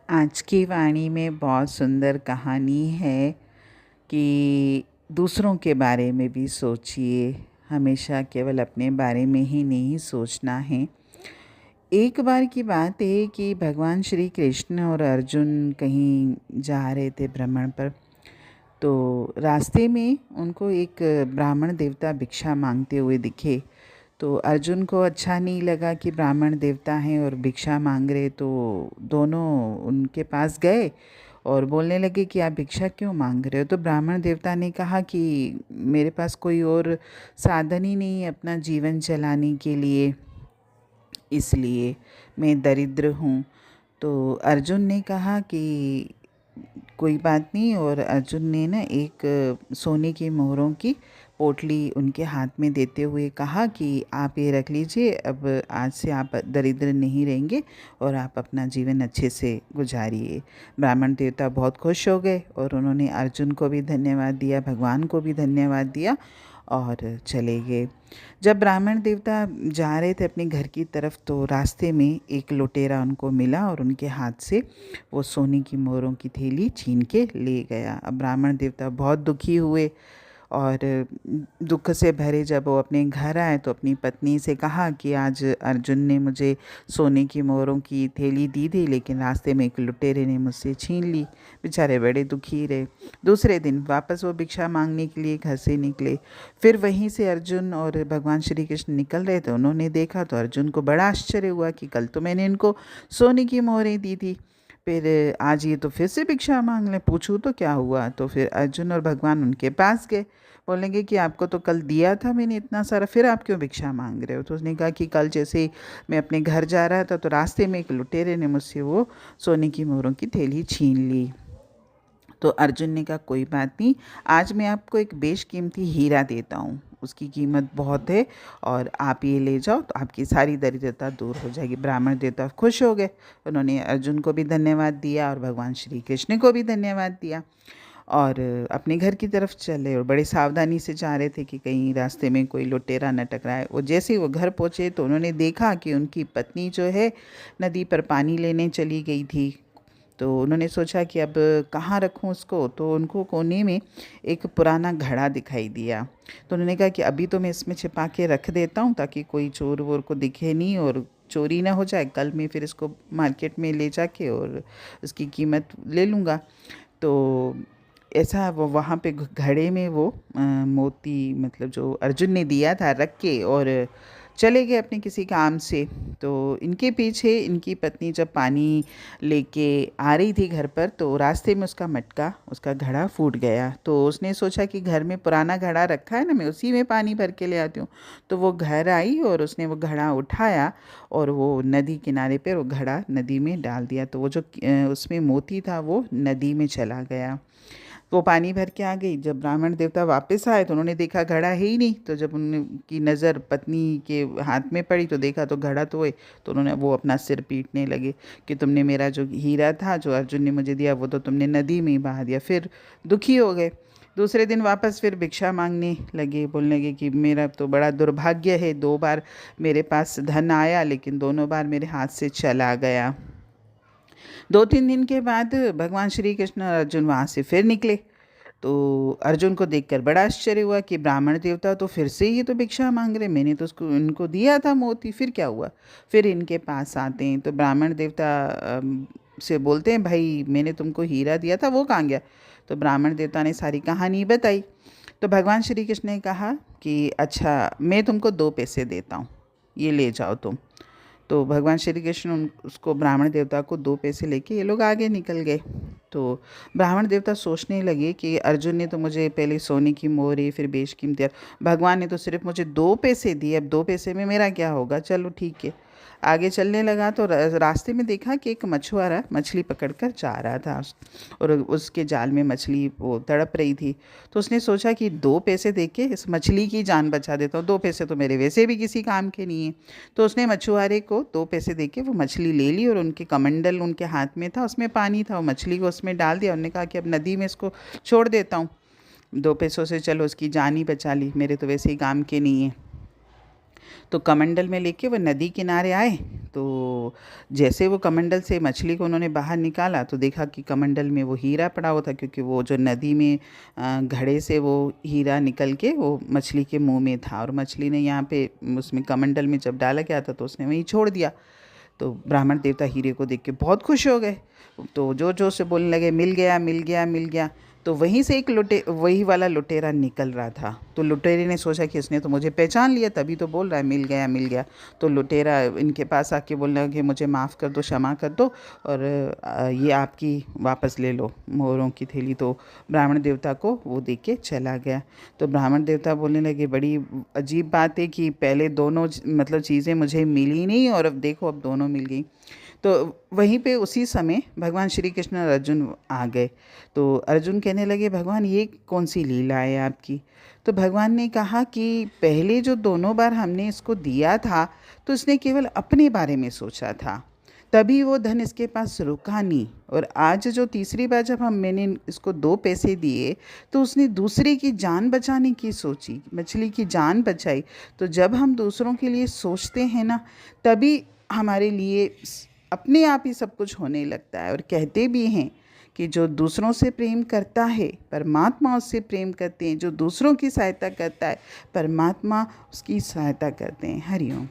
आज की वाणी में बहुत सुंदर कहानी है कि दूसरों के बारे में भी सोचिए। हमेशा केवल अपने बारे में ही नहीं सोचना है। एक बार की बात है कि भगवान श्री कृष्ण और अर्जुन कहीं जा रहे थे भ्रमण पर। तो रास्ते में उनको एक ब्राह्मण देवता भिक्षा मांगते हुए दिखे। तो अर्जुन को अच्छा नहीं लगा कि ब्राह्मण देवता हैं और भिक्षा मांग रहे, तो दोनों उनके पास गए और बोलने लगे कि आप भिक्षा क्यों मांग रहे हो। तो ब्राह्मण देवता ने कहा कि मेरे पास कोई और साधन ही नहीं है अपना जीवन चलाने के लिए, इसलिए मैं दरिद्र हूँ। तो अर्जुन ने कहा कि कोई बात नहीं, और अर्जुन ने ना एक सोने की मोहरों की पोटली उनके हाथ में देते हुए कहा कि आप ये रख लीजिए, अब आज से आप दरिद्र नहीं रहेंगे और आप अपना जीवन अच्छे से गुजारिए। ब्राह्मण देवता बहुत खुश हो गए और उन्होंने अर्जुन को भी धन्यवाद दिया, भगवान को भी धन्यवाद दिया और चले गए। जब ब्राह्मण देवता जा रहे थे अपने घर की तरफ, तो रास्ते में एक लुटेरा उनको मिला और उनके हाथ से वो सोने की मोहरों की थैली छीन के ले गया। अब ब्राह्मण देवता बहुत दुखी हुए और दुख से भरे जब वो अपने घर आए तो अपनी पत्नी से कहा कि आज अर्जुन ने मुझे सोने की मोहरों की थैली दी थी, लेकिन रास्ते में एक लुटेरे ने मुझसे छीन ली। बेचारे बड़े दुखी रहे। दूसरे दिन वापस वो भिक्षा मांगने के लिए घर से निकले। फिर वहीं से अर्जुन और भगवान श्री कृष्ण निकल रहे थे। उन्होंने देखा तो अर्जुन को बड़ा आश्चर्य हुआ कि कल तो मैंने इनको सोने की मोहरें दी थी, फिर आज ये तो फिर से भिक्षा मांग लें, पूछूँ तो क्या हुआ। तो फिर अर्जुन और भगवान उनके पास गए। बोलेंगे कि आपको तो कल दिया था मैंने इतना सारा, फिर आप क्यों भिक्षा मांग रहे हो। तो उसने कहा कि कल जैसे ही मैं अपने घर जा रहा था तो रास्ते में एक लुटेरे ने मुझसे वो सोने की मोहरों की थैली छीन ली। तो अर्जुन ने कहा कोई बात नहीं, आज मैं आपको एक बेशकीमती हीरा देता हूँ, उसकी कीमत बहुत है और आप ये ले जाओ तो आपकी सारी दरिद्रता दूर हो जाएगी। ब्राह्मण देवता खुश हो गए। उन्होंने अर्जुन को भी धन्यवाद दिया और भगवान श्री कृष्ण को भी धन्यवाद दिया और अपने घर की तरफ चले और बड़े सावधानी से जा रहे थे कि कहीं रास्ते में कोई लुटेरा न टकराए। वो जैसे ही वो घर पहुँचे तो उन्होंने देखा कि उनकी पत्नी जो है नदी पर पानी लेने चली गई थी। तो उन्होंने सोचा कि अब कहाँ रखूँ उसको, तो उनको कोने में एक पुराना घड़ा दिखाई दिया। तो उन्होंने कहा कि अभी तो मैं इसमें छिपा के रख देता हूँ ताकि कोई चोर वोर को दिखे नहीं और चोरी ना हो जाए, कल मैं फिर इसको मार्केट में ले जाके और उसकी कीमत ले लूँगा। तो ऐसा वो वहाँ पे घड़े में वो मोती, मतलब जो अर्जुन ने दिया था, रख के और चले गए अपने किसी काम से। तो इनके पीछे इनकी पत्नी जब पानी लेके आ रही थी घर पर, तो रास्ते में उसका मटका, उसका घड़ा फूट गया। तो उसने सोचा कि घर में पुराना घड़ा रखा है ना, मैं उसी में पानी भर के ले आती हूँ। तो वो घर आई और उसने वो घड़ा उठाया और वो नदी किनारे पर वो घड़ा नदी में डाल दिया। तो वो जो उसमें मोती था वो नदी में चला गया। वो पानी भर के आ गई। जब ब्राह्मण देवता वापस आए तो उन्होंने देखा घड़ा है ही नहीं। तो जब उनकी नज़र पत्नी के हाथ में पड़ी तो देखा तो घड़ा तो है। तो उन्होंने वो अपना सिर पीटने लगे कि तुमने मेरा जो हीरा था जो अर्जुन ने मुझे दिया वो तो तुमने नदी में ही बहा दिया। फिर दुखी हो गए। दूसरे दिन वापस फिर भिक्षा मांगने लगे, बोलने लगे कि मेरा तो बड़ा दुर्भाग्य है, 2 बार मेरे पास धन आया लेकिन दोनों बार मेरे हाथ से चला गया। 2-3 दिन के बाद भगवान श्री कृष्ण और अर्जुन वहाँ से फिर निकले। तो अर्जुन को देखकर बड़ा आश्चर्य हुआ कि ब्राह्मण देवता तो फिर से ही तो भिक्षा मांग रहे, मैंने तो उसको इनको दिया था मोती, फिर क्या हुआ। फिर इनके पास आते हैं तो ब्राह्मण देवता से बोलते हैं भाई मैंने तुमको हीरा दिया था वो कहाँ गया। तो ब्राह्मण देवता ने सारी कहानी बताई। तो भगवान श्री कृष्ण ने कहा कि अच्छा मैं तुमको 2 पैसे देता हूँ, ये ले जाओ तुम। तो भगवान श्री कृष्ण उसको ब्राह्मण देवता को 2 पैसे लेके ये लोग आगे निकल गए। तो ब्राह्मण देवता सोचने लगे कि अर्जुन ने तो मुझे पहले सोने की मोहरें फिर बेशकीमती, भगवान ने तो सिर्फ मुझे 2 पैसे दिए, अब 2 पैसे में मेरा क्या होगा, चलो ठीक है। आगे चलने लगा तो रास्ते में देखा कि एक मछुआरा मछली पकड़कर जा रहा था और उसके जाल में मछली वो तड़प रही थी। तो उसने सोचा कि 2 पैसे दे के इस मछली की जान बचा देता हूँ, 2 पैसे तो मेरे वैसे भी किसी काम के नहीं है। तो उसने मछुआरे को 2 पैसे दे के वो मछली ले ली और उनके कमंडल उनके हाथ में था, उसमें पानी था, वो मछली को उसमें डाल दिया। उन्होंने कहा कि अब नदी में इसको छोड़ देता हूँ, 2 पैसों से चलो उसकी जान ही बचा ली, मेरे तो वैसे ही काम के नहीं है। तो कमंडल में लेके वो नदी किनारे आए। तो जैसे वो कमंडल से मछली को उन्होंने बाहर निकाला तो देखा कि कमंडल में वो हीरा पड़ा हुआ था, क्योंकि वो जो नदी में घड़े से वो हीरा निकल के वो मछली के मुंह में था, और मछली ने यहाँ पे उसमें कमंडल में जब डाला गया था तो उसने वहीं छोड़ दिया। तो ब्राह्मण देवता हीरे को देख के बहुत खुश हो गए, तो जो जो से बोलने लगे मिल गया मिल गया मिल गया। तो वहीं से एक वही वाला लुटेरा निकल रहा था। तो लुटेरे ने सोचा कि इसने तो मुझे पहचान लिया, तभी तो बोल रहा है मिल गया मिल गया। तो लुटेरा इनके पास आके बोलने लगा कि मुझे माफ़ कर दो, क्षमा कर दो, और ये आपकी वापस ले लो मोहरों की थैली। तो ब्राह्मण देवता को वो दे के चला गया। तो ब्राह्मण देवता बोलने लगे बड़ी अजीब बात है कि पहले दोनों मतलब चीज़ें मुझे मिली नहीं, और अब देखो अब दोनों मिल गई। तो वहीं पे उसी समय भगवान श्री कृष्ण और अर्जुन आ गए। तो अर्जुन कहने लगे भगवान ये कौन सी लीला है आपकी। तो भगवान ने कहा कि पहले जो दोनों बार हमने इसको दिया था तो इसने केवल अपने बारे में सोचा था, तभी वो धन इसके पास रुका नहीं। और आज जो तीसरी बार जब मैंने इसको 2 पैसे दिए तो उसने दूसरे की जान बचाने की सोची, मछली की जान बचाई। तो जब हम दूसरों के लिए सोचते हैं ना, तभी हमारे लिए अपने आप ही सब कुछ होने लगता है। और कहते भी हैं कि जो दूसरों से प्रेम करता है परमात्मा उससे प्रेम करते हैं, जो दूसरों की सहायता करता है परमात्मा उसकी सहायता करते हैं। हरि ओम।